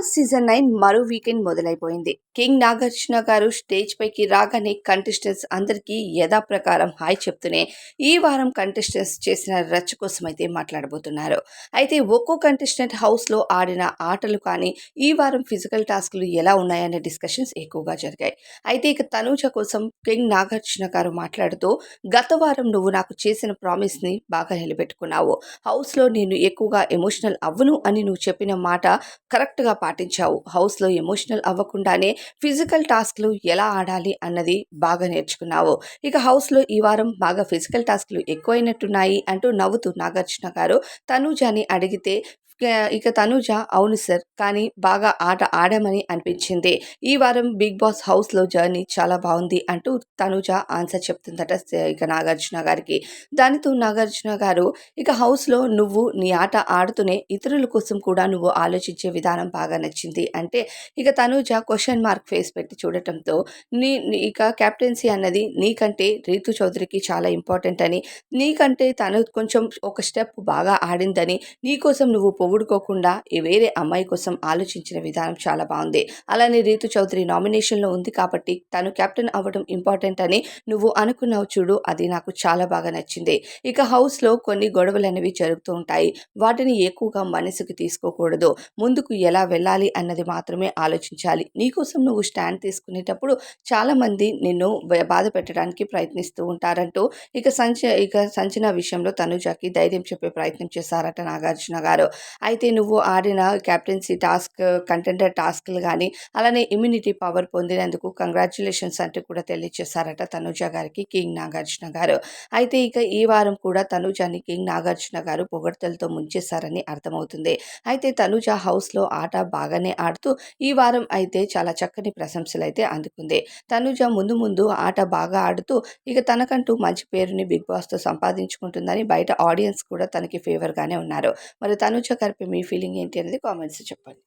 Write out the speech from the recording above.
Boss season 9 మరో weekend మొదలైపోయింది. King Nagarjuna గారు stage పైకి రాగానే కంటెస్టెంట్స్ అందరికీ యథాప్రకారం హాయ్ చెప్తూనే ఈ వారం కంటెస్టెంట్స్ చేసిన రచ్చ కోసం అయితే మాట్లాడబోతున్నారు. అయితే ఒక్కో కంటెస్టెంట్ హౌస్లో ఆడిన ఆటలు కానీ ఈ వారం ఫిజికల్ టాస్క్లు ఎలా ఉన్నాయనే డిస్కషన్స్ ఎక్కువగా జరిగాయి. అయితే ఇక తనూజ కోసం కింగ్ నాగార్జున గారు మాట్లాడుతూ, గత వారం నువ్వు నాకు చేసిన ప్రామిస్ని బాగా నిలబెట్టుకున్నావు. హౌస్లో నేను ఎక్కువగా ఎమోషనల్ అవ్వను అని నువ్వు చెప్పిన మాట కరెక్ట్‌గా పాటించావు. హౌస్‌లో ఎమోషనల్ అవ్వకుండానే ఫిజికల్ టాస్క్‌లు ఎలా ఆడాలి అన్నది బాగా నేర్చుకున్నావు. ఇక హౌస్‌లో ఈ వారం బాగా ఫిజికల్ టాస్క్‌లు ఎక్కువైనట్టున్నాయి అంటూ నవ్వుతూ నాగార్జున గారు తనూజని అడిగితే ఇక తనూజ అవును సార్. కానీ బాగా ఆట ఆడామని అనిపించింది. ఈ వారం బిగ్ బాస్ హౌస్‌లో జర్నీ చాలా బావుంది అంటూ తనూజ ఆన్సర్ చెప్తుందట ఇక నాగార్జున గారికి. దానితో నాగార్జున గారు ఇక హౌస్‌లో నువ్వు నీ ఆట ఆడుతూనే ఇతరుల కోసం కూడా నువ్వు ఆలోచించే విధానం బాగా నచ్చింది. అంటే ఇక తనూజ క్వెషన్ మార్క్ ఫేస్ పెట్టి చూడటంతో ఇక కెప్టెన్సీ అన్నది నీకంటే రీతు చౌదరికి చాలా ఇంపార్టెంట్ అని, నీకంటే తను కొంచెం ఒక స్టెప్ బాగా ఆడిందని, నీకోసం నువ్వు పొగుడుకోకుండా వేరే అమ్మాయి కోసం ఆలోచించిన విధానం చాలా బావుంది. అలానే రీతు చౌదరి నామినేషన్‌లో ఉంది కాబట్టి తను కెప్టెన్ అవ్వడం ఇంపార్టెంట్ అని నువ్వు అనుకున్నావు చూడు, అది నాకు చాలా బాగా నచ్చింది. ఇక హౌస్‌లో కొన్ని గొడవలనేవి జరుగుతూ ఉంటాయి. వాటిని ఎక్కువగా మనసుకు తీసుకోకూడదు. ముందుకు ఎలా వెళ్ళాలి అన్నది మాత్రమే ఆలోచించాలి. నీకోసం నువ్వు స్టాండ్ తీసుకునేటప్పుడు చాలామంది నిన్ను బాధ పెట్టడానికి ప్రయత్నిస్తూ ఉంటారంటూ ఇక సంచన విషయంలో తనుజకి ధైర్యం చెప్పే ప్రయత్నం చేశారట నాగార్జున గారు. అయితే నువ్వు ఆడిన కెప్టెన్సీ టాస్క్, కంటెండర్ టాస్క్‌లు గాని, అలానే ఇమ్యూనిటీ పవర్ పొందినందుకు కంగ్రాచ్యులేషన్స్ అంటూ కూడా తెలియజేశారట తనుజ గారికి కింగ్ నాగార్జున గారు. అయితే ఇక ఈ వారం కూడా తనూజని కింగ్ నాగార్జున గారు పొగడ్తలతో ముంచేశారని అర్థమవుతుంది. అయితే తనూజ హౌస్‌లో ఆట బాగానే ఆడుతూ ఈ వారం అయితే చాలా చక్కని ప్రశంసలైతే అందుకుంది. తనూజ ముందు ముందు ఆట బాగా ఆడుతూ ఇక తనకంటూ మంచి పేరుని బిగ్ బాస్‌తో సంపాదించుకుంటుందని బయట ఆడియన్స్ కూడా తనకి ఫేవర్‌గానే ఉన్నారు. మరి తనూజ గారిపై మీ ఫీలింగ్ ఏంటి అనేది కామెంట్స్‌లో చెప్పండి.